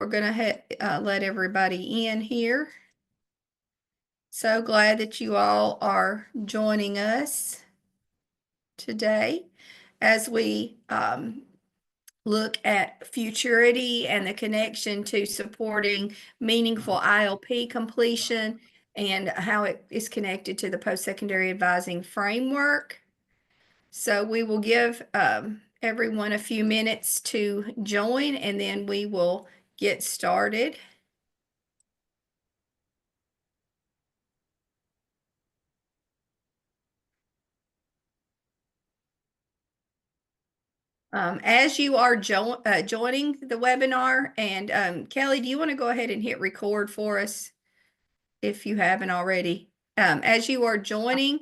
We're going to let everybody in here. So glad that you all are joining us today as we look at Futuriti and the connection to supporting meaningful ILP completion and how it is connected to the post-secondary advising framework. So we will give everyone a few minutes to join, and then we will get started. As you are joining the webinar, and Kelly, do you want to go ahead and hit record for us if you haven't already? As you are joining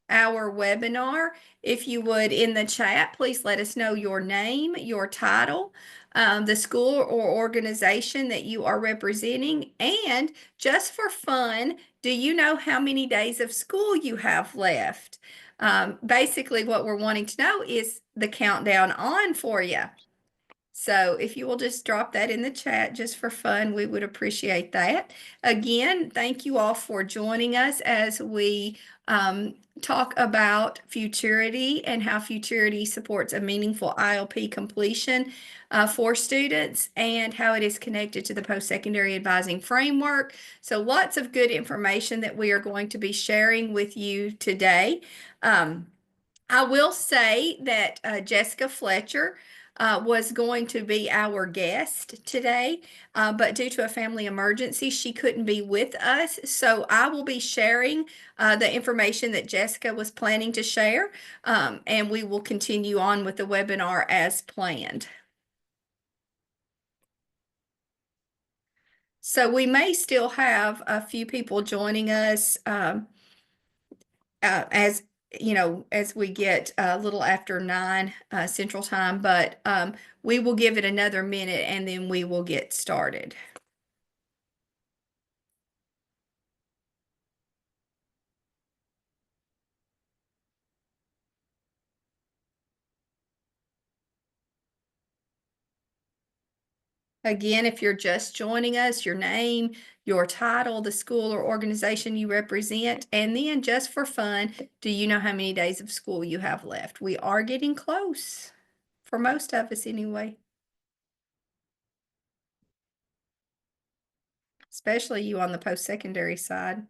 our webinar, if you would in the chat, please let us know your name, your title, the school or organization that you are representing, and just for fun, do you know how many days of school you have left? Basically, what we're wanting to know is the countdown on for you. So if you will just drop that in the chat just for fun, we would appreciate that. Again, thank you all for joining us as we talk about Futuriti and how Futuriti supports a meaningful ILP completion for students and how it is connected to the post-secondary advising framework. So lots of good information that we are going to be sharing with you today. I will say that Jessica Fletcher was going to be our guest today, but due to a family emergency, she couldn't be with us. So I will be sharing the information that Jessica was planning to share, and we will continue on with the webinar as planned. So we may still have a few people joining us as you know, as we get a little after 9 Central Time, but we will give it another minute and then we will get started. Again, if you're just joining us, your name, your title, the school or organization you represent, and then just for fun, do you know how many days of school you have left? We are getting close, for most of us anyway. Especially you on the post-secondary side.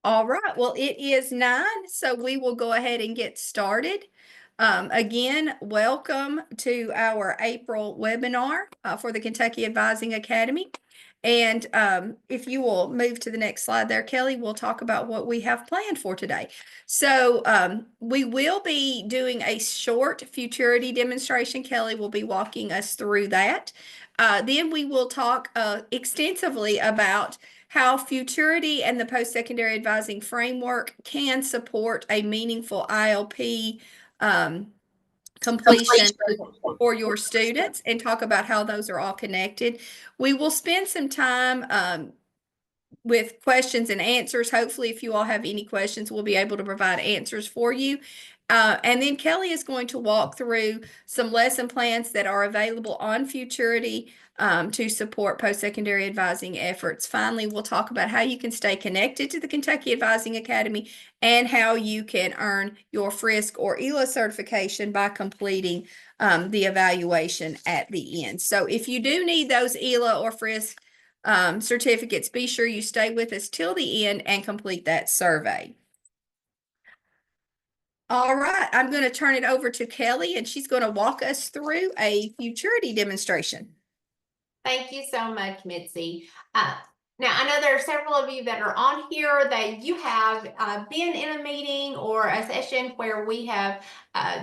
All right, well, it is 9, so we will go ahead and get started. Again, welcome to our April webinar for the Kentucky Advising Academy. And if you will move to the next slide there, Kelly, we'll talk about what we have planned for today. So we will be doing a short Futuriti demonstration. Kelly will be walking us through that. Then we will talk extensively about how Futuriti and the post-secondary advising framework can support a meaningful ILP completion for your students and talk about how those are all connected. We will spend some time with questions and answers. Hopefully, if you all have any questions, we'll be able to provide answers for you. And then Kelly is going to walk through some lesson plans that are available on Futuriti to support post-secondary advising efforts. Finally, we'll talk about how you can stay connected to the Kentucky Advising Academy and how you can earn your FRISC or ELA certification by completing the evaluation at the end. So if you do need those ELA or FRISC certificates, be sure you stay with us till the end and complete that survey. All right, I'm going to turn it over to Kelly, and she's going to walk us through a Futuriti demonstration. Thank you so much, Mitzi. Now, I know there are several of you that are on here that you have been in a meeting or a session where we have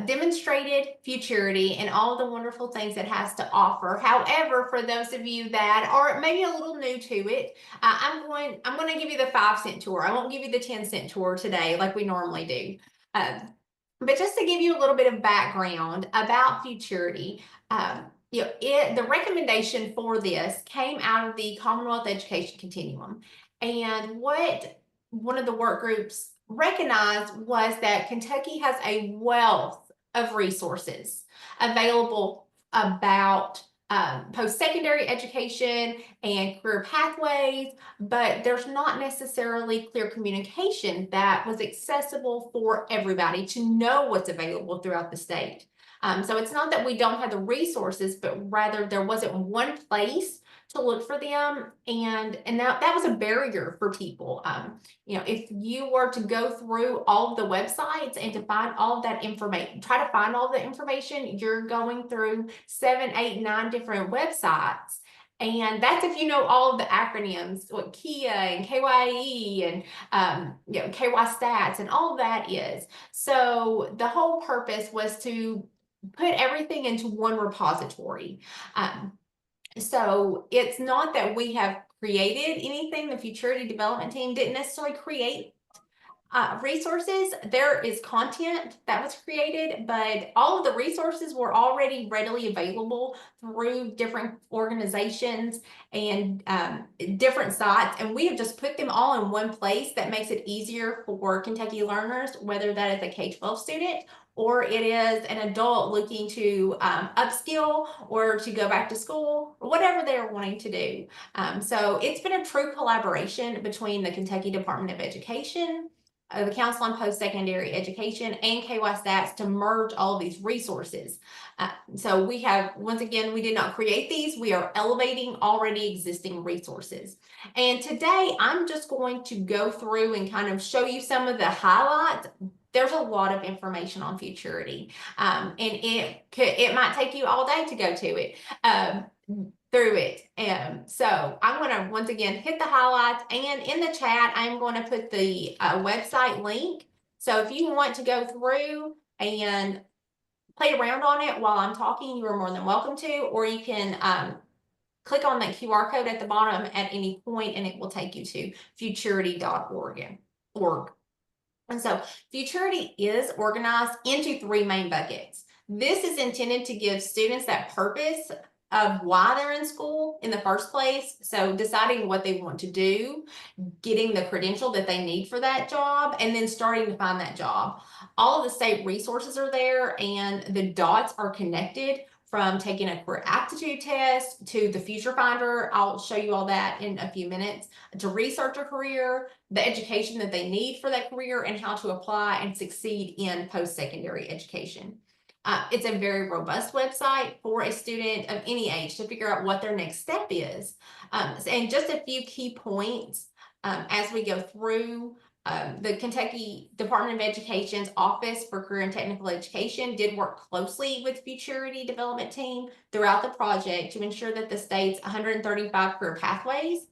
demonstrated Futuriti and all the wonderful things it has to offer. However, for those of you that are maybe a little new to it, I'm going to give you the 5-cent tour. I won't give you the 10-cent tour today like we normally do. But just to give you a little bit of background about Futuriti, the recommendation for this came out of the Commonwealth Education Continuum. And what one of the work groups recognized was that Kentucky has a wealth of resources available about post-secondary education and career pathways, but there's not necessarily clear communication that was accessible for everybody to know what's available throughout the state. So it's not that we don't have the resources, but rather there wasn't one place to look for them, and that was a barrier for people. If you were to go through all of the websites and to find all of that information, try to find all the information, you're going through 7, 8, 9 different websites. And that's if you know all of the acronyms, what KIA and KYE and KY stats and all of that is. So the whole purpose was to put everything into one repository. So it's not that we have created anything. The Futurity development team didn't necessarily create resources. There is content that was created, but all of the resources were already readily available through different organizations and different sites, and we have just put them all in one place that makes it easier for Kentucky learners, whether that is a K-12 student or it is an adult looking to upskill or to go back to school or whatever they're wanting to do. So it's been a true collaboration between the Kentucky Department of Education, the Council on Post-Secondary Education, and KY Stats to merge all of these resources. So we have, once again, we did not create these. We are elevating already existing resources. And today I'm just going to go through and kind of show you some of the highlights. There's a lot of information on Futurity, and it might take you all day to go to it. Through it. So I'm going to once again hit the highlights, and in the chat I'm going to put the website link. So if you want to go through and play around on it while I'm talking, you are more than welcome to, or you can click on that QR code at the bottom at any point and it will take you to futurity.org. And so Futurity is organized into 3 main buckets. This is intended to give students that purpose of why they're in school in the first place. So deciding what they want to do, getting the credential that they need for that job, and then starting to find that job. All of the state resources are there, and the dots are connected from taking a career aptitude test to the future finder. I'll show you all that in a few minutes, to research a career, the education that they need for that career, and how to apply and succeed in post-secondary education. It's a very robust website for a student of any age to figure out what their next step is. And just a few key points as we go through. The Kentucky Department of Education's Office for Career and Technical Education did work closely with Futurity development team throughout the project to ensure that the state's 135 career pathways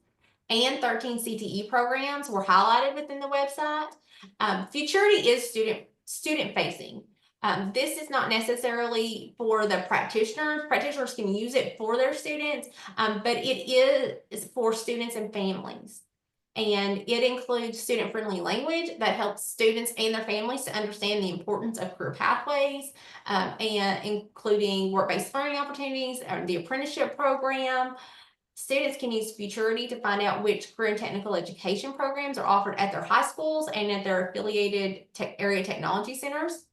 and 13 CTE programs were highlighted within the website. Futurity is student facing. This is not necessarily for the practitioners. Practitioners can use it for their students, but it is for students and families. And it includes student-friendly language that helps students and their families to understand the importance of career pathways, and including work-based learning opportunities, or the apprenticeship program. Students can use Futurity to find out which career and technical education programs are offered at their high schools and at their affiliated area technology centers.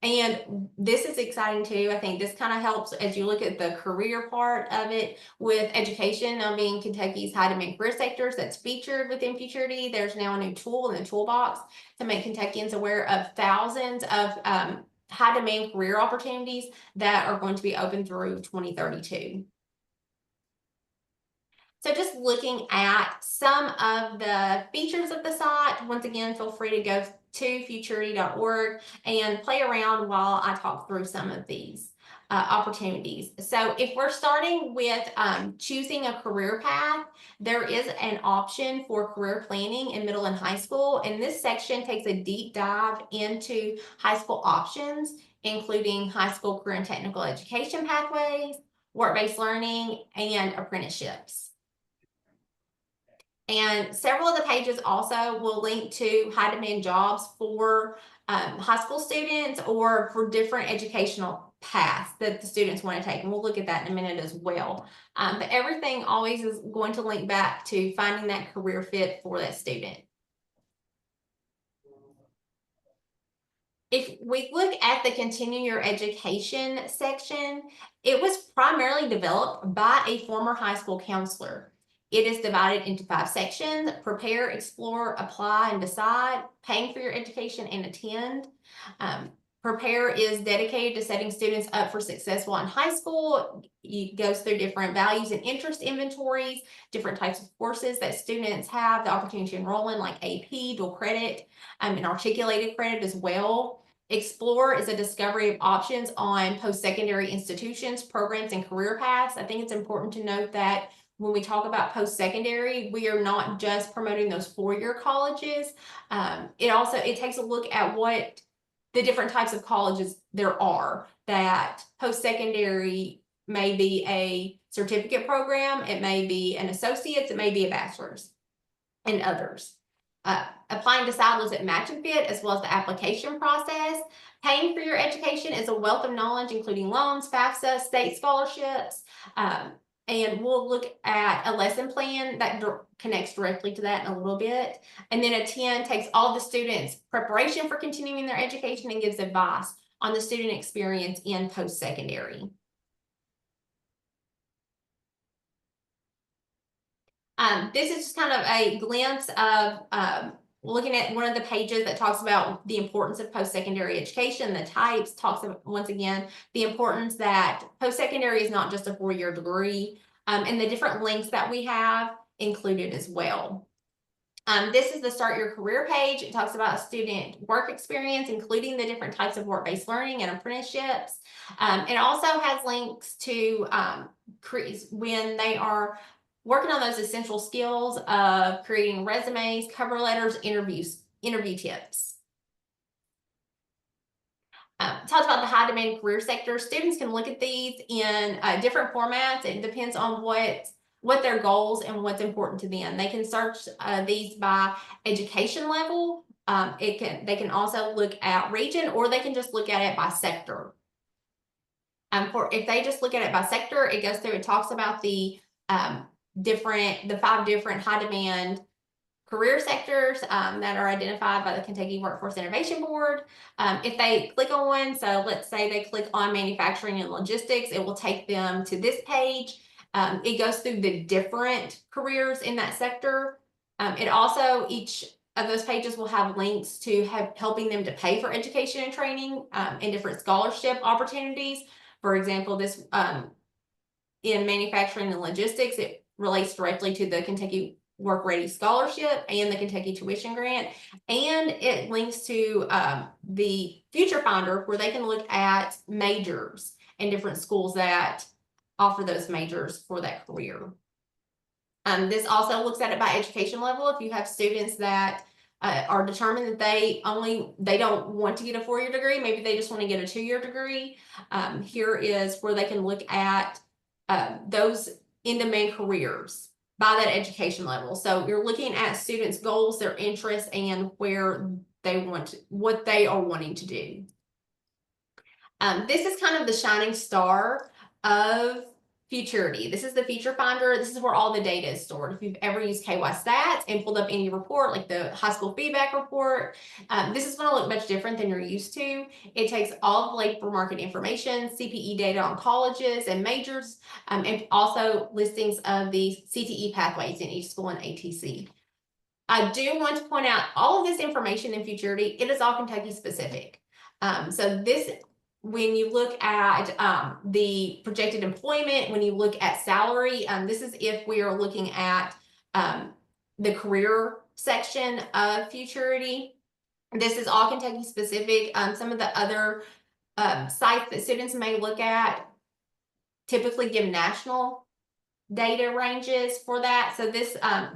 And this is exciting too. I think this kind of helps as you look at the career part of it with education being Kentucky's high demand career sectors that's featured within Futurity. There's now a new tool in the toolbox to make Kentuckians aware of thousands of high demand career opportunities that are going to be open through 2032. So just looking at some of the features of the site, once again, feel free to go to futurity.org and play around while I talk through some of these opportunities. So if we're starting with choosing a career path, there is an option for career planning in middle and high school. And this section takes a deep dive into high school options, including high school career and technical education pathways, work-based learning, and apprenticeships. And several of the pages also will link to high demand jobs for high school students or for different educational paths that the students want to take. And we'll look at that in a minute as well. But everything always is going to link back to finding that career fit for that student. If we look at the continue your education section, it was primarily developed by a former high school counselor. It is divided into 5 sections: prepare, explore, apply, and decide, paying for your education, and attend. Prepare is dedicated to setting students up for success while in high school. It goes through different values and interest inventories, different types of courses that students have the opportunity to enroll in, like AP, dual credit, and articulated credit as well. Explore is a discovery of options on post-secondary institutions, programs, and career paths. I think it's important to note that when we talk about post-secondary, we are not just promoting those four-year colleges. It takes a look at what the different types of colleges there are. That post-secondary may be a certificate program, it may be an associate's, it may be a bachelor's, and others. Apply and decide looks at match and fit as well as the application process. Paying for your education is a wealth of knowledge, including loans, FAFSA, state scholarships, and we'll look at a lesson plan that connects directly to that in a little bit. And then attend takes all the students' preparation for continuing their education and gives advice on the student experience in post-secondary. This is just kind of a glimpse of looking at one of the pages that talks about the importance of post-secondary education, the types, talks about, once again, the importance that post-secondary is not just a four-year degree, and the different links that we have included as well. This is the Start Your Career page. It talks about student work experience, including the different types of work-based learning and apprenticeships. It also has links to when they are working on those essential skills of creating resumes, cover letters, interview tips. Talked about the high demand career sector. Students can look at these in different formats. It depends on what their goals and what's important to them. They can search these by education level. They can also look at region, or they can just look at it by sector. If they just look at it by sector, it goes through, it talks about the 5 different high demand career sectors that are identified by the Kentucky Workforce Innovation Board. If they click on one, so let's say they click on manufacturing and logistics, it will take them to this page. It goes through the different careers in that sector. It also, each of those pages will have links to helping them to pay for education and training and different scholarship opportunities. For example, this in manufacturing and logistics, it relates directly to the Kentucky Work Ready Scholarship and the Kentucky Tuition Grant, and it links to the Future Finder, where they can look at majors and different schools that offer those majors for that career. This also looks at it by education level. If you have students that are determined that they don't want to get a 4-year degree, maybe they just want to get a 2-year degree, here is where they can look at those in-demand careers by that education level. So you're looking at students' goals, their interests, and what they are wanting to do. This is kind of the shining star of Futuriti. This is the feature finder. This is where all the data is stored. If you've ever used KY Stats and pulled up any report, like the high school feedback report, this is going to look much different than you're used to. It takes all the labor market information, CPE data on colleges and majors, and also listings of the CTE pathways in each school and ATC. I do want to point out all of this information in Futuriti, it is all Kentucky specific. So this, when you look at the projected employment, when you look at salary, this is if we are looking at the career section of Futuriti. This is all Kentucky specific. Some of the other sites that students may look at typically give national data ranges for that. So this, a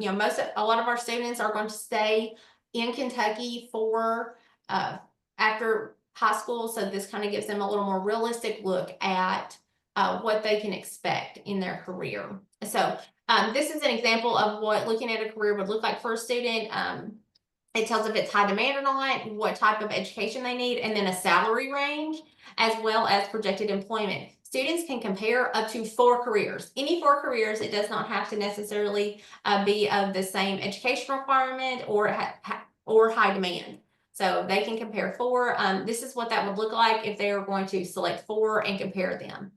lot of our students are going to stay in Kentucky for after high school. So this kind of gives them a little more realistic look at what they can expect in their career. So this is an example of what looking at a career would look like for a student. It tells if it's high demand or not, what type of education they need, and then a salary range, as well as projected employment. Students can compare up to 4 careers. Any 4 careers, it does not have to necessarily be of the same education requirement or high demand. So they can compare four. This is what that would look like if they were going to select four and compare them.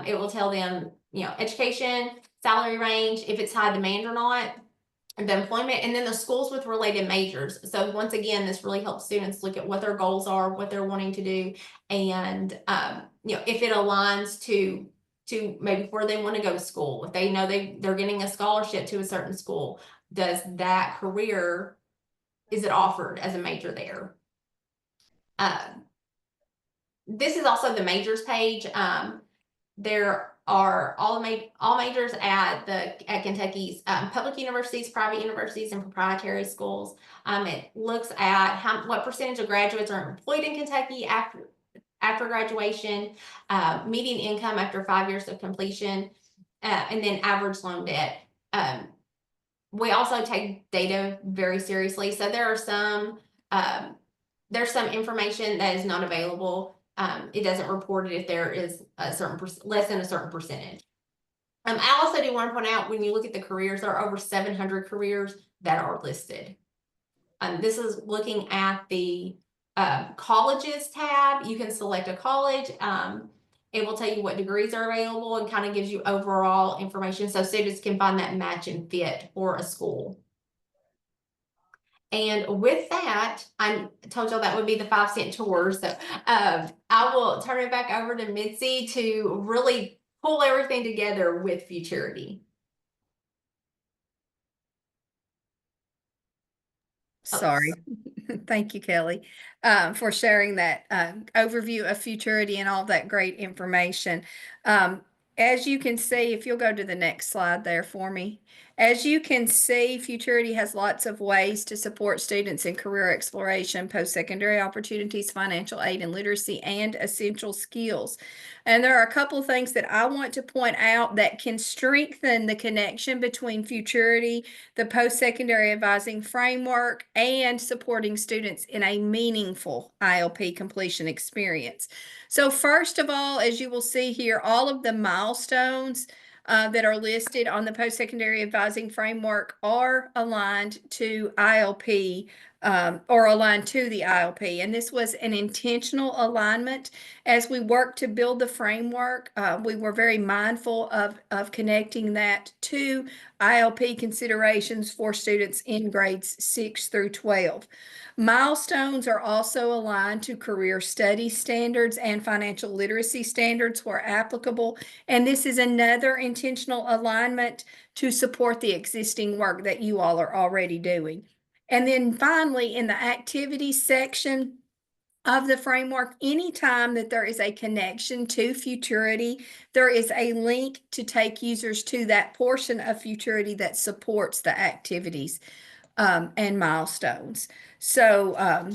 It will tell them, education, salary range, if it's high demand or not, the employment, and then the schools with related majors. So once again, this really helps students look at what their goals are, what they're wanting to do, and if it aligns to maybe where they want to go to school. If they know they're getting a scholarship to a certain school, does that career, is it offered as a major there? This is also the majors page. There are all majors at Kentucky's public universities, private universities, and proprietary schools. It looks at what percentage of graduates are employed in Kentucky after graduation, median income after 5 years of completion, and then average loan debt. We also take data very seriously, so there's some information that is not available. It doesn't report it if there is a certain less than a certain percentage. I also do want to point out, when you look at the careers, there are over 700 careers that are listed. This is looking at the colleges tab. You can select a college. It will tell you what degrees are available and kind of gives you overall information so students can find that match and fit for a school. And with that, I told y'all that would be the 5-cent tour. So I will turn it back over to Mitzi to really pull everything together with Futuriti. Sorry. Thank you, Kelly, for sharing that overview of Futuriti and all that great information. As you can see, if you'll go to the next slide there for me. As you can see, Futuriti has lots of ways to support students in career exploration, post-secondary opportunities, financial aid and literacy, and essential skills. And there are a couple of things that I want to point out that can strengthen the connection between Futuriti, the post-secondary advising framework, and supporting students in a meaningful ILP completion experience. So first of all, as you will see here, all of the milestones that are listed on the post-secondary advising framework are aligned to ILP or aligned to the ILP. And this was an intentional alignment. As we worked to build the framework, we were very mindful of connecting that to ILP considerations for students in grades 6 through 12. Milestones are also aligned to career study standards and financial literacy standards where applicable. And this is another intentional alignment to support the existing work that you all are already doing. And then finally, in the activities section of the framework, anytime that there is a connection to Futuriti, there is a link to take users to that portion of Futuriti that supports the activities and milestones. So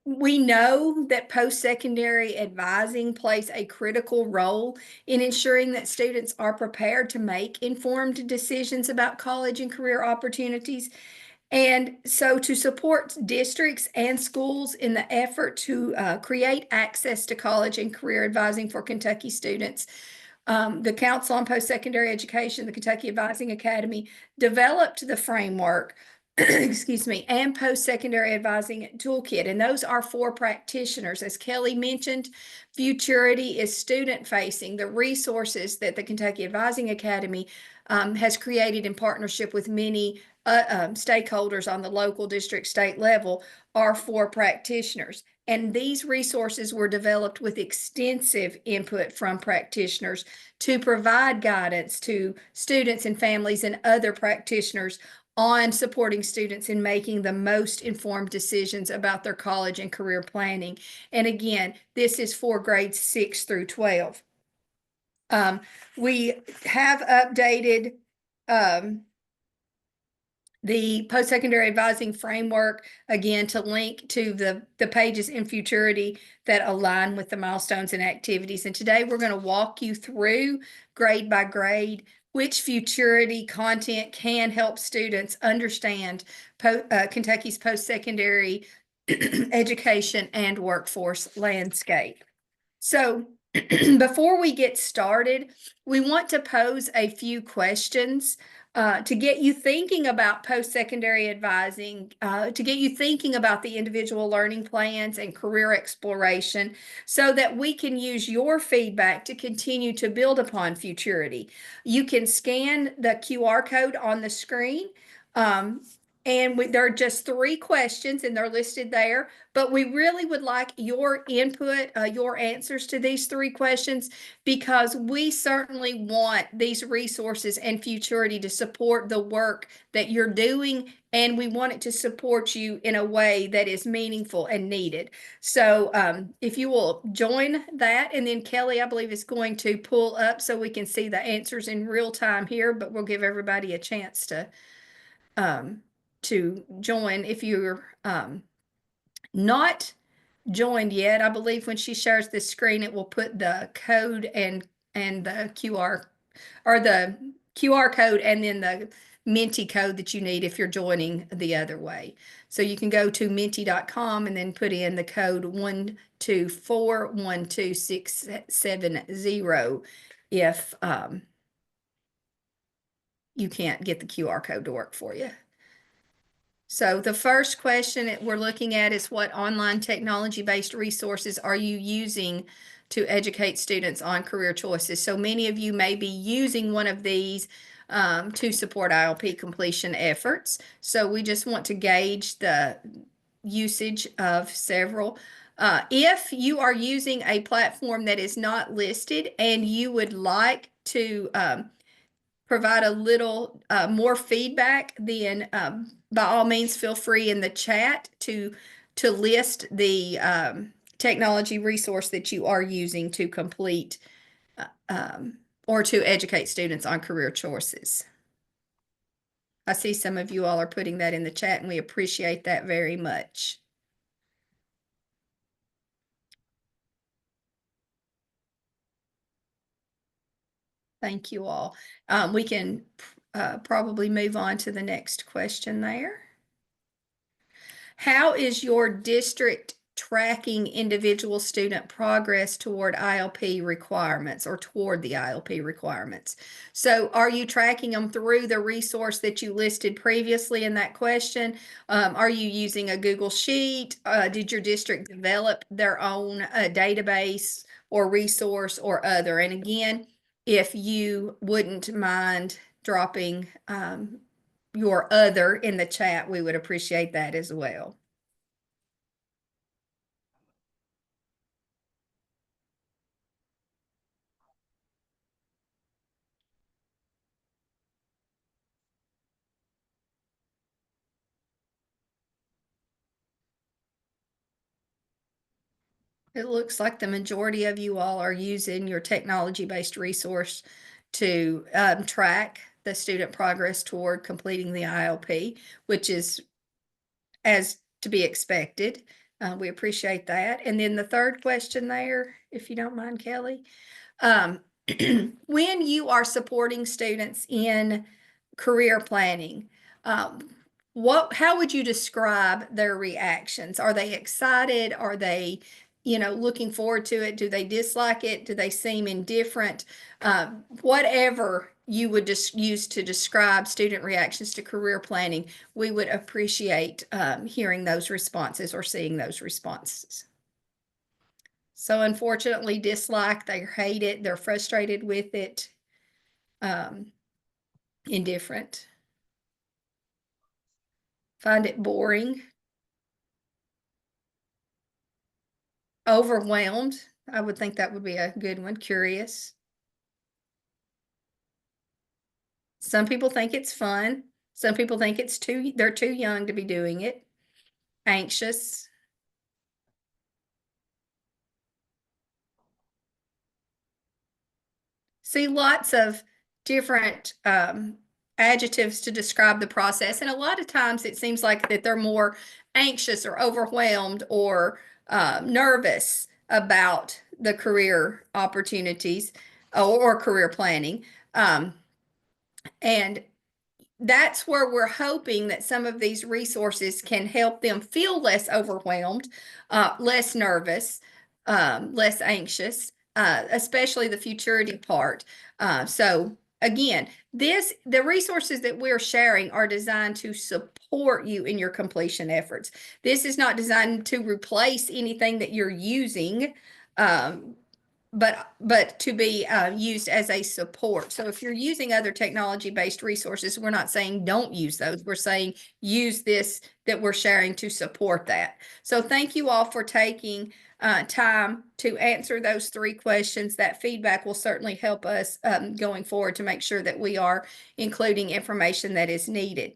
we know that post-secondary advising plays a critical role in ensuring that students are prepared to make informed decisions about college and career opportunities. And so to support districts and schools in the effort to create access to college and career advising for Kentucky students, the Council on Post-Secondary Education, the Kentucky Advising Academy, developed the framework excuse me, and post-secondary advising toolkit. And those are for practitioners. As Kelly mentioned, Futuriti is student-facing. The resources that the Kentucky Advising Academy has created in partnership with many stakeholders on the local, district, state level are for practitioners. And these resources were developed with extensive input from practitioners to provide guidance to students and families and other practitioners on supporting students in making the most informed decisions about their college and career planning. And again, this is for grades 6 through 12. We have updated the post-secondary advising framework, again, to link to the pages in Futuriti that align with the milestones and activities. And today we're going to walk you through grade by grade which Futuriti content can help students understand Kentucky's post-secondary education and workforce landscape. So before we get started, we want to pose a few questions to get you thinking about post-secondary advising, to get you thinking about the individual learning plans and career exploration so that we can use your feedback to continue to build upon Futurity. You can scan the QR code on the screen. There are just 3 questions and they're listed there, but we really would like your input, your answers to these 3 questions, because we certainly want these resources and Futurity to support the work that you're doing, and we want it to support you in a way that is meaningful and needed. So if you will join that, and then Kelly, I believe, is going to pull up so we can see the answers in real time here, but we'll give everybody a chance to join. If you're not joined yet, I believe when she shares this screen, it will put the code and the QR, or the QR code and then the Menti code that you need if you're joining the other way. So you can go to menti.com and then put in the code 1241267 if you can't get the QR code to work for you. So the first question that we're looking at is, what online technology-based resources are you using to educate students on career choices? So many of you may be using one of these to support ILP completion efforts. So we just want to gauge the usage of several. If you are using a platform that is not listed and you would like to provide a little more feedback, then by all means feel free in the chat to list the technology resource that you are using to complete or to educate students on career choices. I see some of you all are putting that in the chat, and we appreciate that very much. Thank you all. We can probably move on to the next question there. How is your district tracking individual student progress toward ILP requirements, or toward the ILP requirements? So are you tracking them through the resource that you listed previously in that question? Are you using a Google Sheet? Did your district develop their own database or resource or other? And again, if you wouldn't mind dropping your other in the chat, we would appreciate that as well. It looks like the majority of you all are using your technology-based resource to track the student progress toward completing the ILP, which is as to be expected. We appreciate that. And then the third question there, if you don't mind, Kelly, when you are supporting students in career planning, how would you describe their reactions? Are they excited? Are they, looking forward to it? Do they dislike it? Do they seem indifferent? Whatever you would just use to describe student reactions to career planning, we would appreciate hearing those responses or seeing those responses. So unfortunately, dislike, they hate it, they're frustrated with it, indifferent, find it boring, overwhelmed. I would think that would be a good one. Curious. Some people think it's fun. Some people think they're too young to be doing it. Anxious. See lots of different adjectives to describe the process. And a lot of times it seems like that they're more anxious or overwhelmed or nervous about the career opportunities or career planning. And that's where we're hoping that some of these resources can help them feel less overwhelmed, less nervous, less anxious, especially the futurity part. So again, the resources that we're sharing are designed to support you in your completion efforts. This is not designed to replace anything that you're using. But to be used as a support. So if you're using other technology-based resources, we're not saying don't use those. We're saying use this that we're sharing to support that. So thank you all for taking time to answer those 3 questions. That feedback will certainly help us going forward to make sure that we are including information that is needed.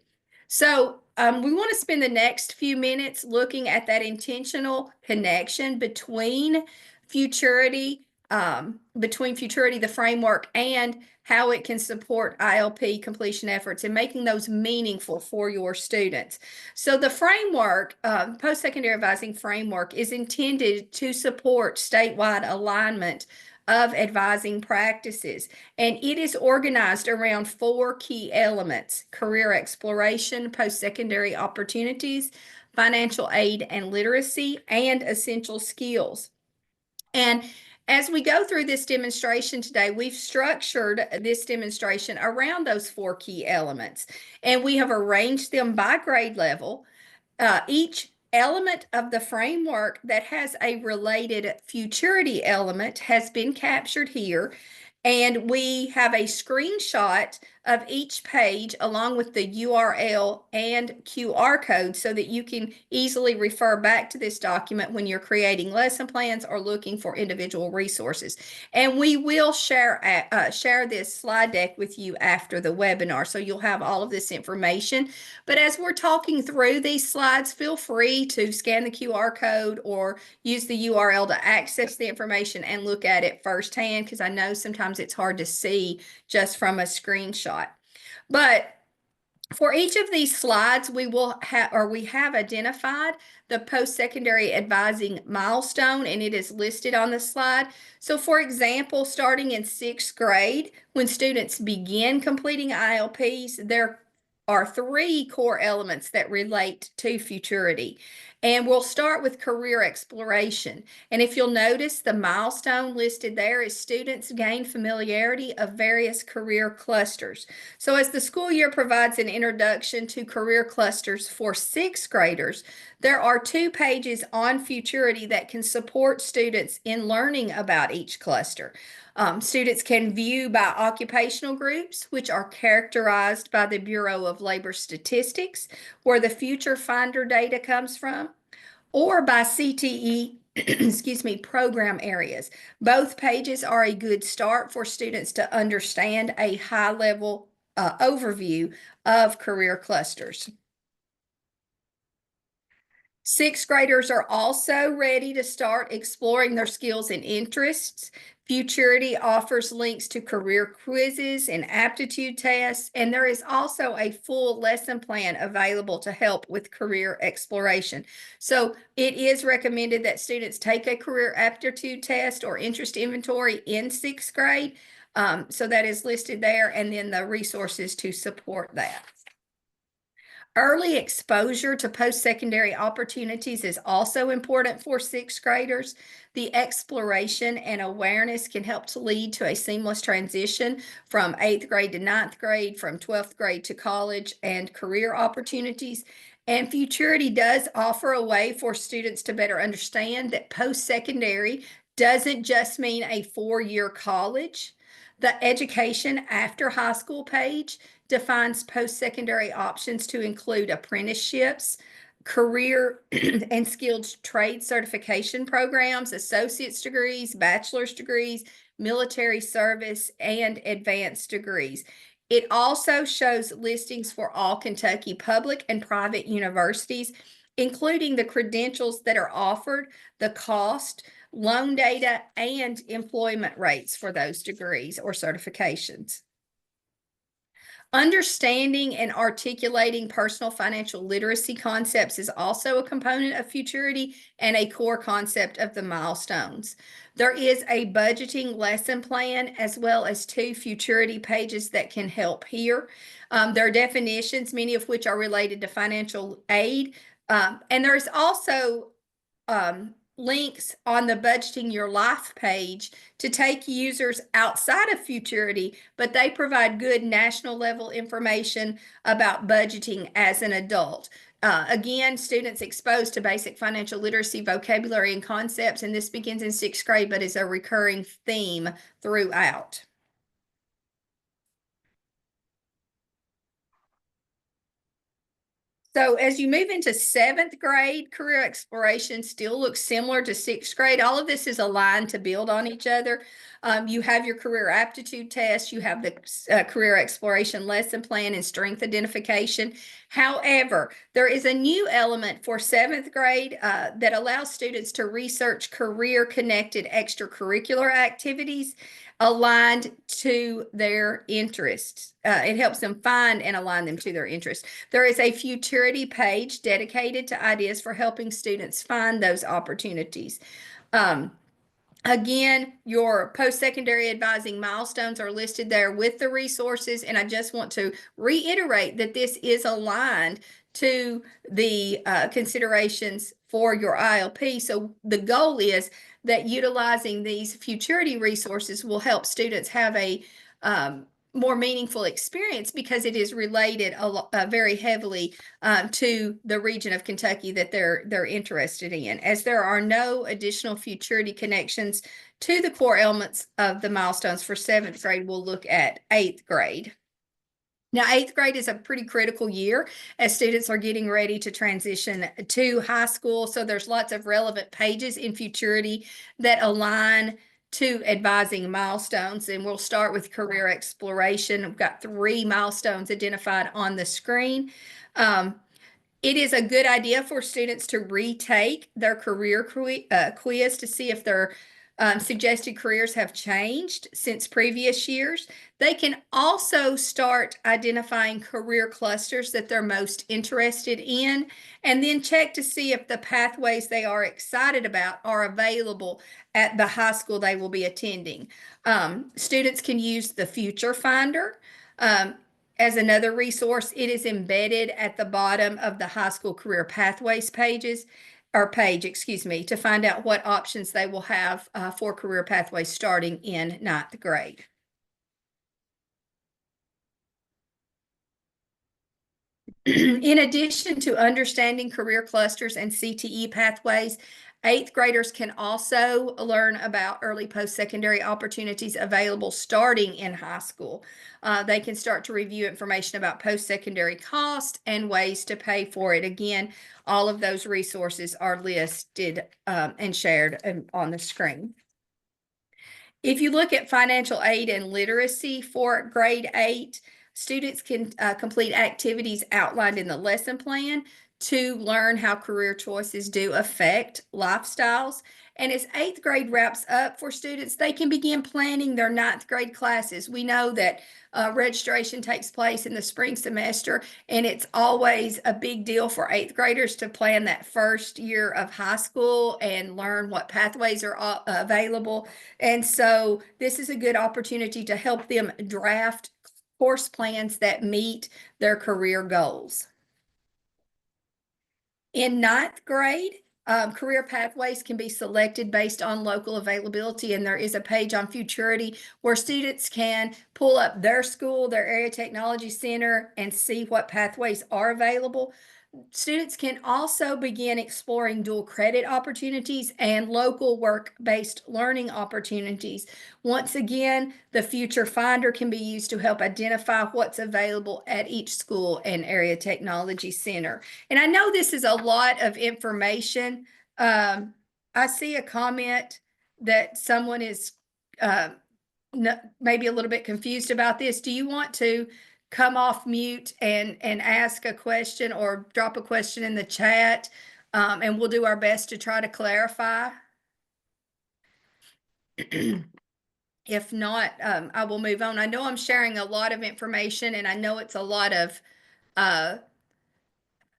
So we want to spend the next few minutes looking at that intentional connection between Futuriti, the framework, and how it can support ILP completion efforts and making those meaningful for your students. So the framework, post-secondary advising framework, is intended to support statewide alignment of advising practices, and it is organized around 4 key elements: career exploration, post-secondary opportunities, financial aid and literacy, and essential skills. And as we go through this demonstration today, we've structured this demonstration around those 4 key elements, and we have arranged them by grade level. Each element of the framework that has a related Futuriti element has been captured here, and we have a screenshot of each page along with the URL and QR code so that you can easily refer back to this document when you're creating lesson plans or looking for individual resources. And we will share this slide deck with you after the webinar, so you'll have all of this information. But as we're talking through these slides, feel free to scan the QR code or use the URL to access the information and look at it firsthand, because I know sometimes it's hard to see just from a screenshot. But for each of these slides, we have identified the post-secondary advising milestone, and it is listed on the slide. So for example, starting in 6th grade, when students begin completing ILPs, there are 3 core elements that relate to Futuriti. And we'll start with career exploration. And if you'll notice, the milestone listed there is students gain familiarity of various career clusters. So as the school year provides an introduction to career clusters for 6th graders, there are 2 pages on Futuriti that can support students in learning about each cluster. Students can view by occupational groups, which are characterized by the Bureau of Labor Statistics, where the Future Finder data comes from, or by CTE, excuse me, program areas. Both pages are a good start for students to understand a high-level overview of career clusters. 6th graders are also ready to start exploring their skills and interests. Futuriti offers links to career quizzes and aptitude tests, and there is also a full lesson plan available to help with career exploration. So it is recommended that students take a career aptitude test or interest inventory in 6th grade. So that is listed there, and then the resources to support that. Early exposure to post-secondary opportunities is also important for 6th graders. The exploration and awareness can help to lead to a seamless transition from 8th grade to 9th grade, from 12th grade to college and career opportunities. And Futuriti does offer a way for students to better understand that post-secondary doesn't just mean a 4-year college. The education after high school page defines post-secondary options to include apprenticeships, career and skilled trade certification programs, associate's degrees, bachelor's degrees, military service, and advanced degrees. It also shows listings for all Kentucky public and private universities, including the credentials that are offered, the cost, loan data, and employment rates for those degrees or certifications. Understanding and articulating personal financial literacy concepts is also a component of Futuriti and a core concept of the milestones. There is a budgeting lesson plan as well as 2 Futuriti pages that can help here. There are definitions, many of which are related to financial aid. And there's also links on the Budgeting Your Life page to take users outside of Futuriti, but they provide good national level information about budgeting as an adult. Again, students exposed to basic financial literacy, vocabulary, and concepts, and this begins in 6th grade, but is a recurring theme throughout. So as you move into 7th grade, career exploration still looks similar to 6th grade. All of this is aligned to build on each other. You have your career aptitude test, you have the career exploration lesson plan and strength identification. However, there is a new element for 7th grade that allows students to research career-connected extracurricular activities aligned to their interests. It helps them find and align them to their interests. There is a Futuriti page dedicated to ideas for helping students find those opportunities. Again, your post-secondary advising milestones are listed there with the resources, and I just want to reiterate that this is aligned to the considerations for your ILP. So the goal is that utilizing these Futurity resources will help students have a more meaningful experience because it is related very heavily to the region of Kentucky that they're interested in, as there are no additional Futurity connections to the core elements of the milestones for 7th grade. We'll look at 8th grade. Now, 8th grade is a pretty critical year as students are getting ready to transition to high school. So there's lots of relevant pages in Futurity that align to advising milestones. And we'll start with career exploration. We've got 3 milestones identified on the screen. It is a good idea for students to retake their career quiz to see if their suggested careers have changed since previous years. They can also start identifying career clusters that they're most interested in, and then check to see if the pathways they are excited about are available at the high school they will be attending. Students can use the Future Finder. As another resource, it is embedded at the bottom of the high school career pathways page, to find out what options they will have for career pathways starting in 9th grade. In addition to understanding career clusters and CTE pathways, 8th graders can also learn about early post-secondary opportunities available starting in high school. They can start to review information about post-secondary cost and ways to pay for it. Again, all of those resources are listed and shared on the screen. If you look at financial aid and literacy for grade 8, students can complete activities outlined in the lesson plan to learn how career choices do affect lifestyles. And as 8th grade wraps up for students, they can begin planning their 9th grade classes. We know that registration takes place in the spring semester, and it's always a big deal for 8th graders to plan that first year of high school and learn what pathways are available. And so this is a good opportunity to help them draft course plans that meet their career goals. In 9th grade, career pathways can be selected based on local availability, and there is a page on Futurity where students can pull up their school, their area technology center, and see what pathways are available. Students can also begin exploring dual credit opportunities and local work-based learning opportunities. Once again, the Future Finder can be used to help identify what's available at each school and area technology center. And I know this is a lot of information. I see a comment that someone is maybe a little bit confused about this. Do you want to come off mute and ask a question or drop a question in the chat, and we'll do our best to try to clarify? If not, I will move on. I know I'm sharing a lot of information, and I know it's a lot of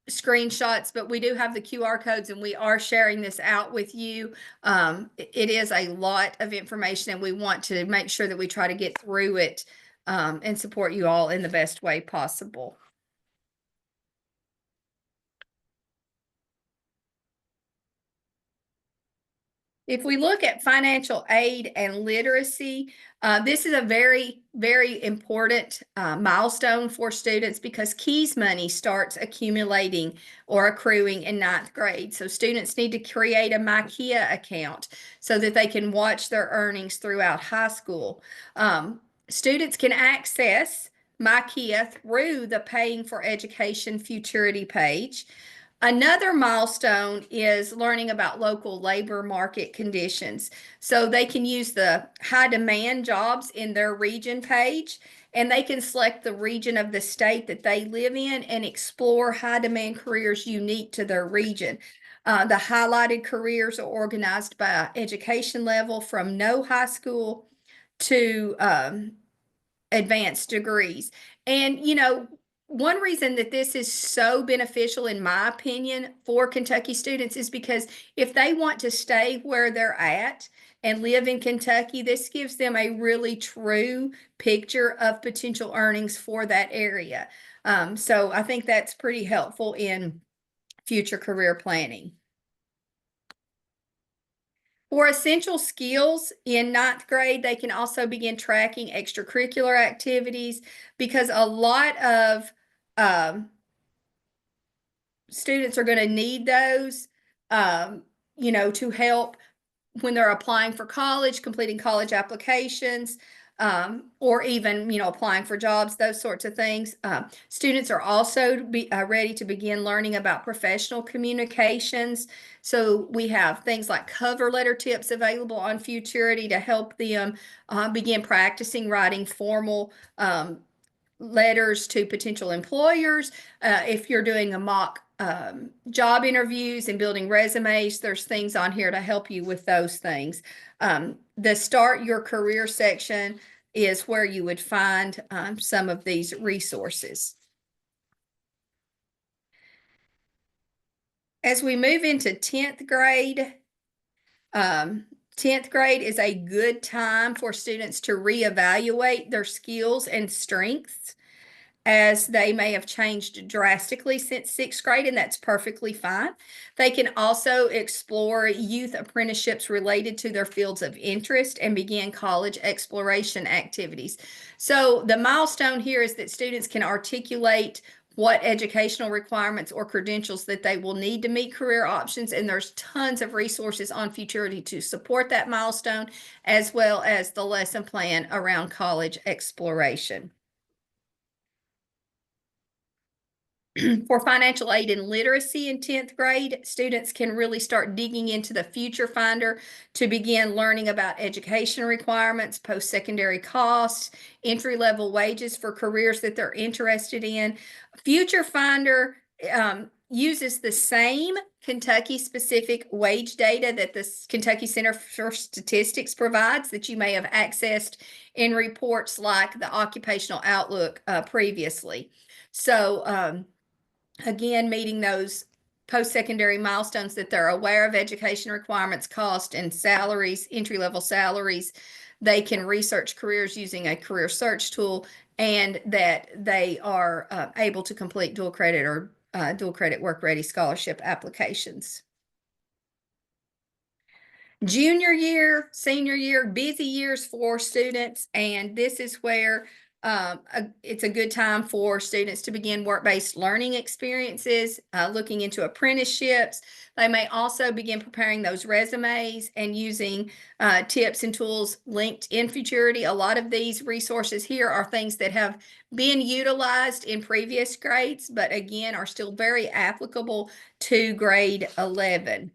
screenshots, but we do have the QR codes and we are sharing this out with you. It is a lot of information, and we want to make sure that we try to get through it and support you all in the best way possible. If we look at financial aid and literacy, this is a very, very important milestone for students because KEYS money starts accumulating or accruing in ninth grade. So students need to create a MyKEA account so that they can watch their earnings throughout high school. Students can access MyKEA through the Paying for Education Futuriti page. Another milestone is learning about local labor market conditions. So they can use the high demand jobs in their region page, and they can select the region of the state that they live in and explore high demand careers unique to their region. The highlighted careers are organized by education level from no high school to advanced degrees. And, one reason that this is so beneficial, in my opinion, for Kentucky students is because if they want to stay where they're at and live in Kentucky, this gives them a really true picture of potential earnings for that area. So I think that's pretty helpful in future career planning. For essential skills in ninth grade, they can also begin tracking extracurricular activities because a lot of students are going to need those, to help when they're applying for college, completing college applications, or even, applying for jobs, those sorts of things. Students are also ready to begin learning about professional communications. So we have things like cover letter tips available on Futurity to help them begin practicing writing formal letters to potential employers. If you're doing a mock job interviews and building resumes, there's things on here to help you with those things. The Start Your Career section is where you would find some of these resources. As we move into 10th grade, 10th grade is a good time for students to reevaluate their skills and strengths, as they may have changed drastically since sixth grade, and that's perfectly fine. They can also explore youth apprenticeships related to their fields of interest and begin college exploration activities. So the milestone here is that students can articulate what educational requirements or credentials that they will need to meet career options, and there's tons of resources on Futurity to support that milestone, as well as the lesson plan around college exploration. For financial aid and literacy in 10th grade, students can really start digging into the Future Finder to begin learning about education requirements, post-secondary costs, entry-level wages for careers that they're interested in. Future Finder uses the same Kentucky-specific wage data that the Kentucky Center for Statistics provides that you may have accessed in reports like the Occupational Outlook previously. So, again, meeting those post-secondary milestones, that they're aware of education requirements, cost, and salaries, entry-level salaries. They can research careers using a career search tool, and that they are able to complete dual credit or dual credit work ready scholarship applications. Junior year, senior year, busy years for students, and this is where it's a good time for students to begin work-based learning experiences, looking into apprenticeships. They may also begin preparing those resumes and using tips and tools linked in Futurity. A lot of these resources here are things that have been utilized in previous grades, but again, are still very applicable to grade 11.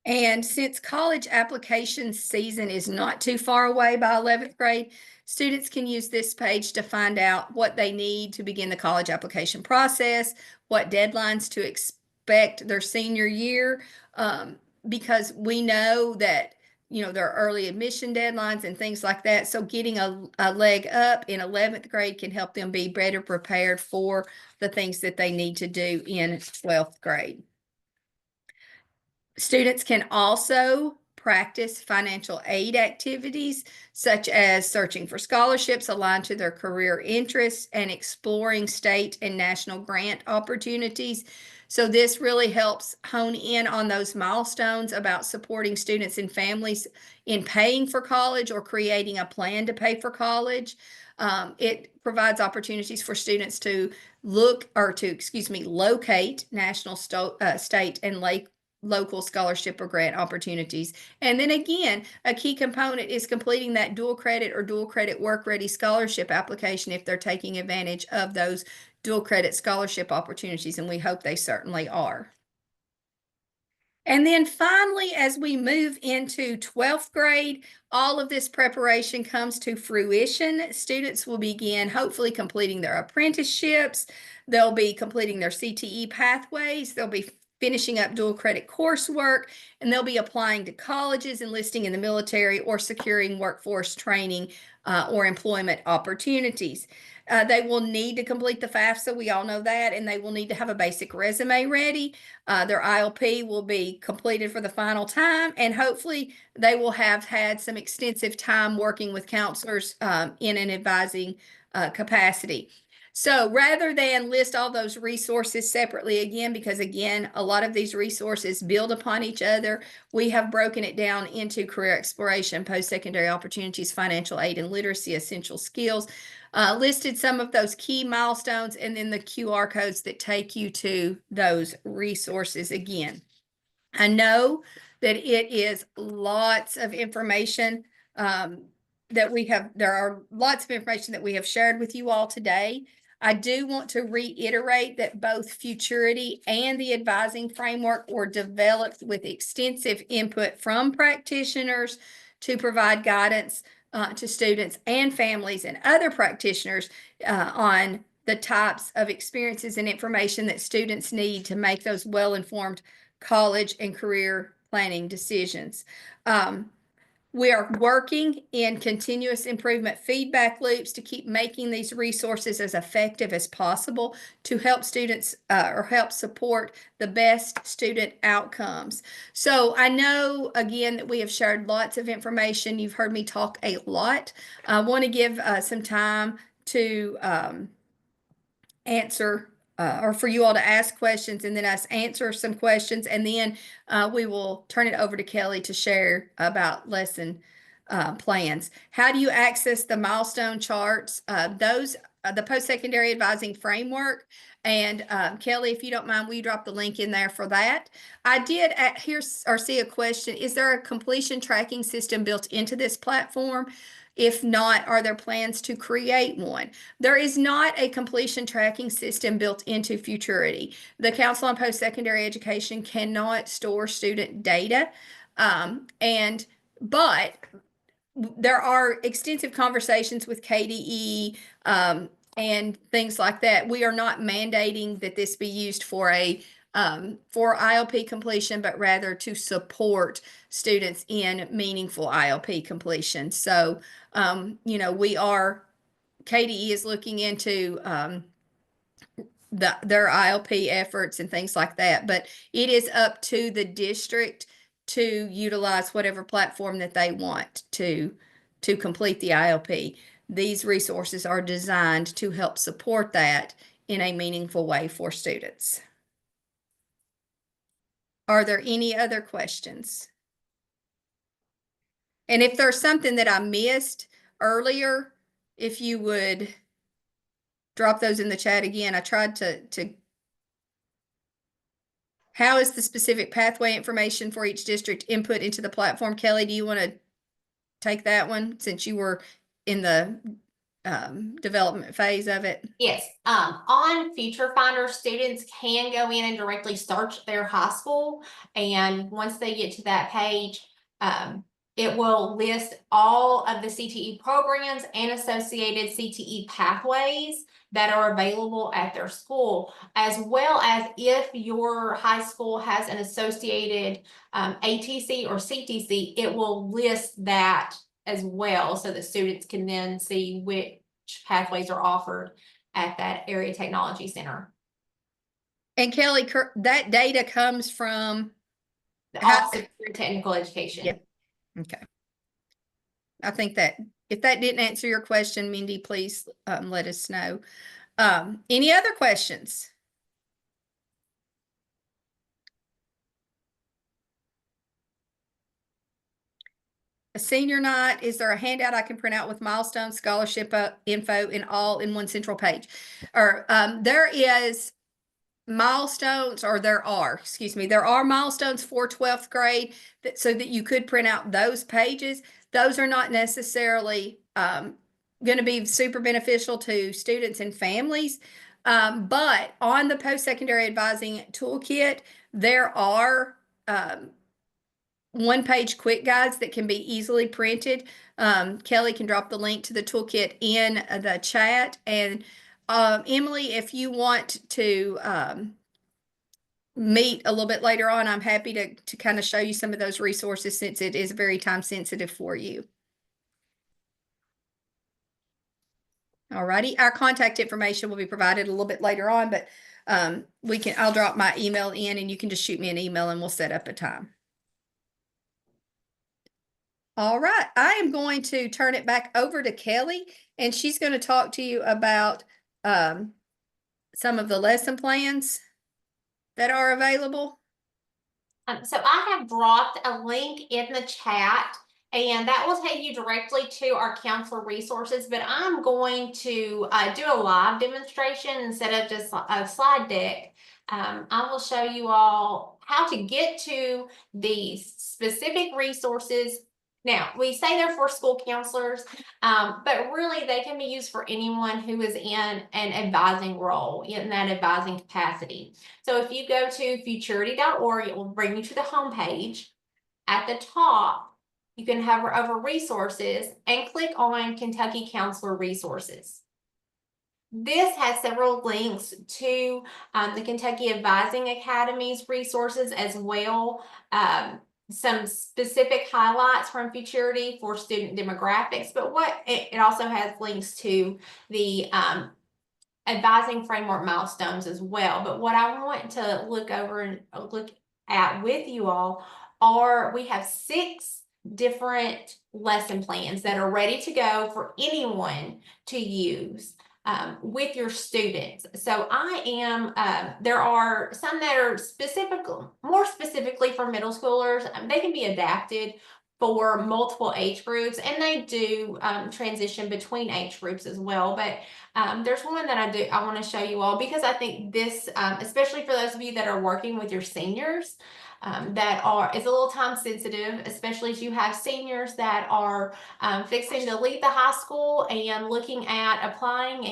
And since college application season is not too far away by 11th grade, students can use this page to find out what they need to begin the college application process, what deadlines to expect their senior year, because we know that there are early admission deadlines and things like that. So getting a leg up in 11th grade can help them be better prepared for the things that they need to do in 12th grade. Students can also practice financial aid activities, such as searching for scholarships aligned to their career interests and exploring state and national grant opportunities. So this really helps hone in on those milestones about supporting students and families in paying for college or creating a plan to pay for college. It provides opportunities for students to locate national, state, and local scholarship or grant opportunities. And then again, a key component is completing that dual credit or dual credit work ready scholarship application if they're taking advantage of those dual credit scholarship opportunities, and we hope they certainly are. And then finally, as we move into 12th grade, all of this preparation comes to fruition. Students will begin hopefully completing their apprenticeships. They'll be completing their CTE pathways. They'll be finishing up dual credit coursework, and they'll be applying to colleges, enlisting in the military, or securing workforce training or employment opportunities. They will need to complete the FAFSA, we all know that, and they will need to have a basic resume ready. Their ILP will be completed for the final time, and hopefully they will have had some extensive time working with counselors in an advising capacity. So rather than list all those resources separately again, because again, a lot of these resources build upon each other, we have broken it down into career exploration, post-secondary opportunities, financial aid and literacy, essential skills, listed some of those key milestones, and then the QR codes that take you to those resources again. I know that it is lots of information there are lots of information that we have shared with you all today. I do want to reiterate that both Futuriti and the advising framework were developed with extensive input from practitioners to provide guidance to students and families and other practitioners on the types of experiences and information that students need to make those well-informed college and career planning decisions. We are working in continuous improvement feedback loops to keep making these resources as effective as possible to help students or help support the best student outcomes. So I know, again, that we have shared lots of information. You've heard me talk a lot. I want to give some time to answer or for you all to ask questions, and then us answer some questions, and then we will turn it over to Kelly to share about lesson plans. How do you access the milestone charts? The post-secondary advising framework. And Kelly, if you don't mind, will you drop the link in there for that? I did see a question. Is there a completion tracking system built into this platform? If not, are there plans to create one? There is not a completion tracking system built into Futuriti. The Council on Post-Secondary Education cannot store student data, but there are extensive conversations with KDE and things like that. We are not mandating that this be used for ILP completion, but rather to support students in meaningful ILP completion. So, KDE is looking into their ILP efforts and things like that, but it is up to the district to utilize whatever platform that they want to complete the ILP. These resources are designed to help support that in a meaningful way for students. Are there any other questions? And if there's something that I missed earlier, if you would drop those in the chat again. I tried to how is the specific pathway information for each district input into the platform? Kelly, do you want to take that one since you were in the development phase of it? Yes, on Future Finder, students can go in and directly search their high school, and once they get to that page, it will list all of the CTE programs and associated CTE pathways that are available at their school, as well as if your high school has an associated ATC or CTC, it will list that as well, so the students can then see which pathways are offered at that area technology center. And Kelly, that data comes from The Office of Technical Education. Yeah. Okay. I think that if that didn't answer your question, Mindy, please let us know. Any other questions? a senior night? Is there a handout I can print out with milestones, scholarship info, and all in one central page? Or there is milestones, or there are, excuse me, there are milestones for 12th grade so that you could print out those pages. Those are not necessarily going to be super beneficial to students and families. But on the post-secondary advising toolkit, there are one-page quick guides that can be easily printed. Kelly can drop the link to the toolkit in the chat. And Emily, if you want to meet a little bit later on, I'm happy to kind of show you some of those resources since it is very time sensitive for you. Alrighty, our contact information will be provided a little bit later on, but I'll drop my email in and you can just shoot me an email and we'll set up a time. All right, I am going to turn it back over to Kelly, and she's going to talk to you about some of the lesson plans that are available. So I have dropped a link in the chat, and that will take you directly to our counselor resources, but I'm going to do a live demonstration instead of just a slide deck. I will show you all how to get to the specific resources. Now, we say they're for school counselors, but really they can be used for anyone who is in an advising role, in that advising capacity. So if you go to futuriti.org, it will bring you to the homepage. At the top, you can hover over resources and click on Kentucky Counselor Resources. This has several links to the Kentucky Advising Academy's resources as well. Some specific highlights from Futuriti for student demographics, but it also has links to the advising framework milestones as well. But what I want to look over and look at with you all we have 6 different lesson plans that are ready to go for anyone to use with your students. So there are some that are more specifically for middle schoolers. They can be adapted for multiple age groups, and they do transition between age groups as well. But there's one that I want to show you all, because I think this, especially for those of you that are working with your seniors, is a little time sensitive, especially as you have seniors that are fixing to leave the high school and looking at applying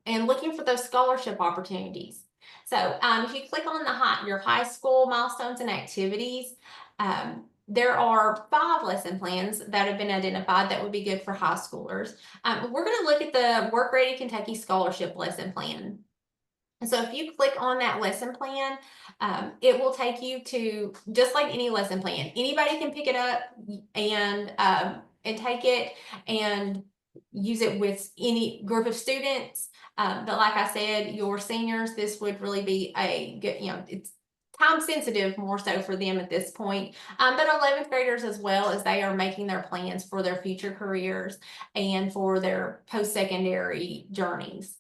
and looking for those scholarship opportunities. So if you click on your high school milestones and activities, there are 5 lesson plans that have been identified that would be good for high schoolers. We're going to look at the Work Ready Kentucky Scholarship Lesson Plan. So if you click on that lesson plan, it will take you to, just like any lesson plan, anybody can pick it up and take it and use it with any group of students. But like I said, your seniors, this would really be a good, it's time sensitive more so for them at this point. But 11th graders as well, as they are making their plans for their future careers and for their post-secondary journeys.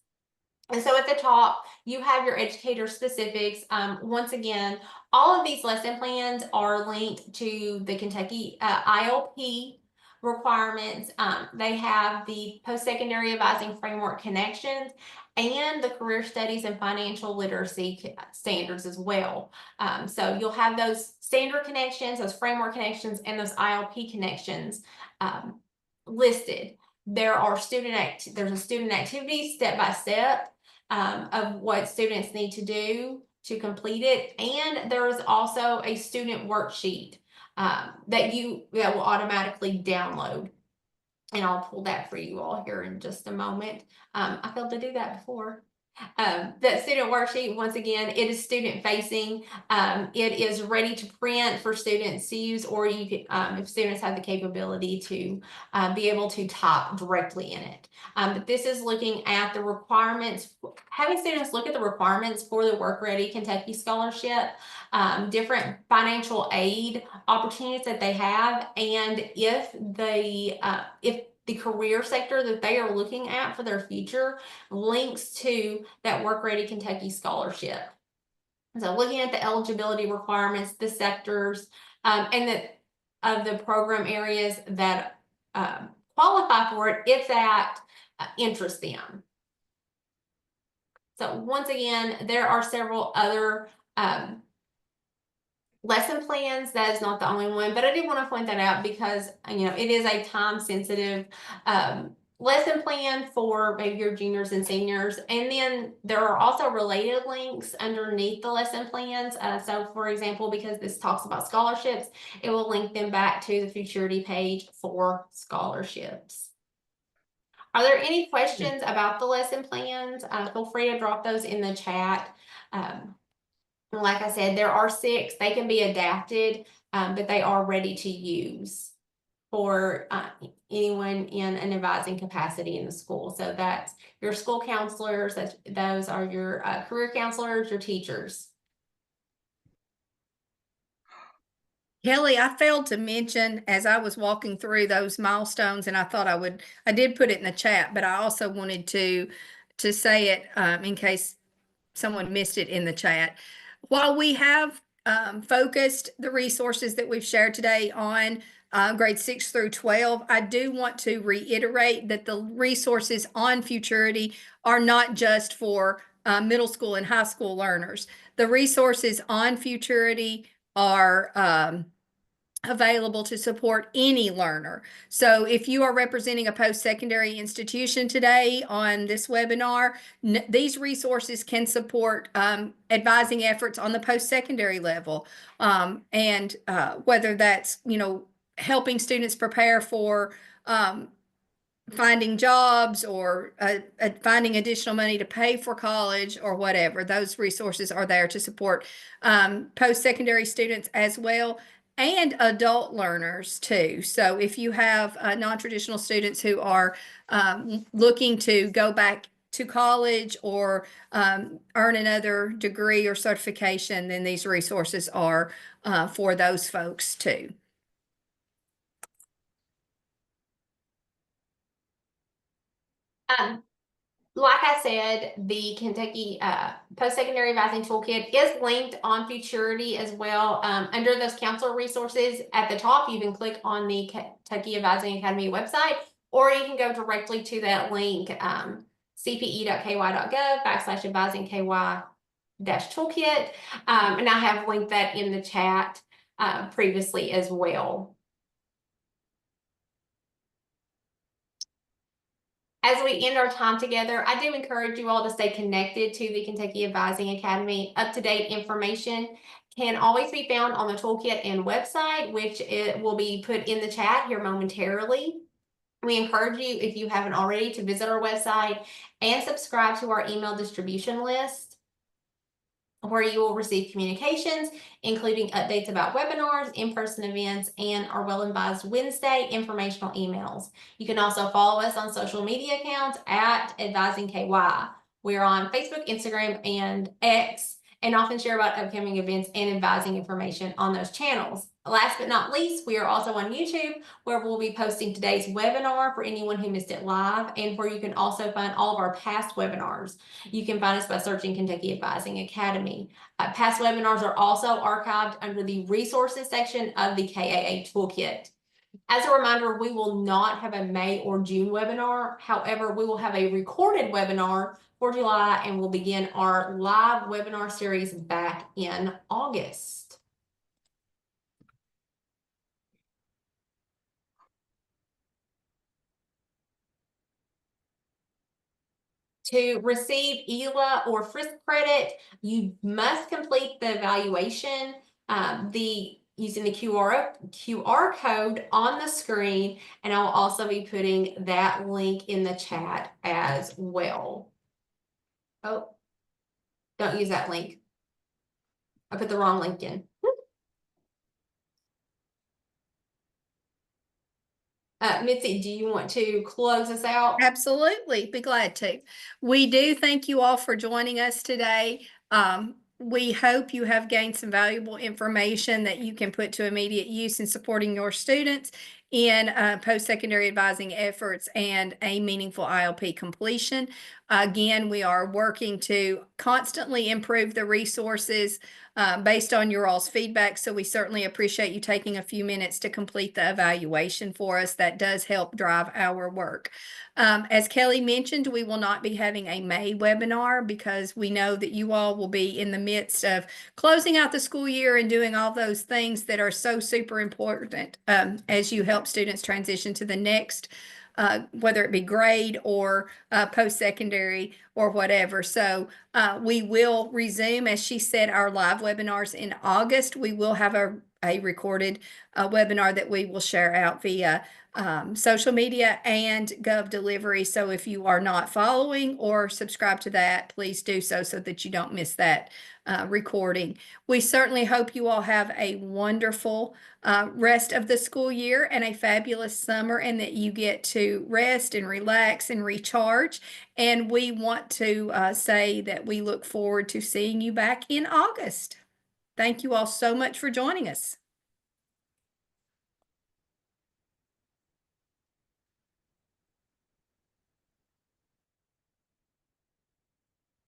And so at the top, you have your educator specifics. Once again, all of these lesson plans are linked to the Kentucky ILP requirements. They have the post-secondary advising framework connections and the career studies and financial literacy standards as well. So you'll have those standard connections, those framework connections, and those ILP connections listed. There's a student activity step by step of what students need to do to complete it, and there is also a student worksheet that will automatically download, and I'll pull that for you all here in just a moment. I failed to do that before. That student worksheet, once again, it is student facing. It is ready to print for students to use, or you can, if students have the capability to be able to type directly in it. But this is looking at the requirements, having students look at the requirements for the Work Ready Kentucky Scholarship, different financial aid opportunities that they have, and if the career sector that they are looking at for their future links to that Work Ready Kentucky Scholarship. So looking at the eligibility requirements, the sectors, and of the program areas that qualify for it if that interests them. So once again, there are several other lesson plans. That is not the only one, but I did want to point that out because it is a time sensitive lesson plan for maybe your juniors and seniors. And then there are also related links underneath the lesson plans. So for example, because this talks about scholarships, it will link them back to the Futuriti page for scholarships. Are there any questions about the lesson plans? Feel free to drop those in the chat. Like I said, there are 6. They can be adapted, but they are ready to use for anyone in an advising capacity in the school. So that's your school counselors, those are your career counselors, your teachers. Kelly, I failed to mention as I was walking through those milestones, and I thought I did put it in the chat, but I also wanted to say it in case someone missed it in the chat. While we have focused the resources that we've shared today on grades 6 through 12, I do want to reiterate that the resources on Futuriti are not just for middle school and high school learners. The resources on Futuriti are available to support any learner. So if you are representing a post-secondary institution today on this webinar, these resources can support advising efforts on the post-secondary level. And whether that's, helping students prepare for finding jobs or finding additional money to pay for college or whatever, those resources are there to support post-secondary students as well, and adult learners too. So if you have non-traditional students who are looking to go back to college or earn another degree or certification, then these resources are for those folks too. Like I said, the Kentucky Post-Secondary Advising Toolkit is linked on Futuriti as well. Under those counselor resources at the top, you can click on the Kentucky Advising Academy website, or you can go directly to that link, cpe.ky.gov/advisingky-toolkit. And I have linked that in the chat previously as well. As we end our time together, I do encourage you all to stay connected to the Kentucky Advising Academy. Up-to-date information can always be found on the toolkit and website, which it will be put in the chat here momentarily. We encourage you, if you haven't already, to visit our website and subscribe to our email distribution list, where you will receive communications, including updates about webinars, in-person events, and our well-advised Wednesday informational emails. You can also follow us on social media accounts at Advising KY. We're on Facebook, Instagram, and X, and often share about upcoming events and advising information on those channels. Last but not least, we are also on YouTube, where we'll be posting today's webinar for anyone who missed it live, and where you can also find all of our past webinars. You can find us by searching Kentucky Advising Academy. Past webinars are also archived under the resources section of the KAA Toolkit. As a reminder, we will not have a May or June webinar. However, we will have a recorded webinar for July, and we'll begin our live webinar series back in August. To receive ELA or FRISC credit, you must complete the evaluation using the QR code on the screen, and I'll also be putting that link in the chat as well. Oh, don't use that link. I put the wrong link in. Mitzi, do you want to close us out? Absolutely, be glad to. We do thank you all for joining us today. We hope you have gained some valuable information that you can put to immediate use in supporting your students in post-secondary advising efforts and a meaningful ILP completion. Again, we are working to constantly improve the resources based on your all's feedback. So we certainly appreciate you taking a few minutes to complete the evaluation for us. That does help drive our work. As Kelly mentioned, we will not be having a May webinar because we know that you all will be in the midst of closing out the school year and doing all those things that are so super important as you help students transition to the next, whether it be grade or post-secondary or whatever. So we will resume, as she said, our live webinars in August. We will have a recorded webinar that we will share out via social media and Gov Delivery. So if you are not following or subscribe to that, please do so that you don't miss that recording. We certainly hope you all have a wonderful rest of the school year and a fabulous summer, and that you get to rest and relax and recharge. And we want to say that we look forward to seeing you back in August. Thank you all so much for joining us.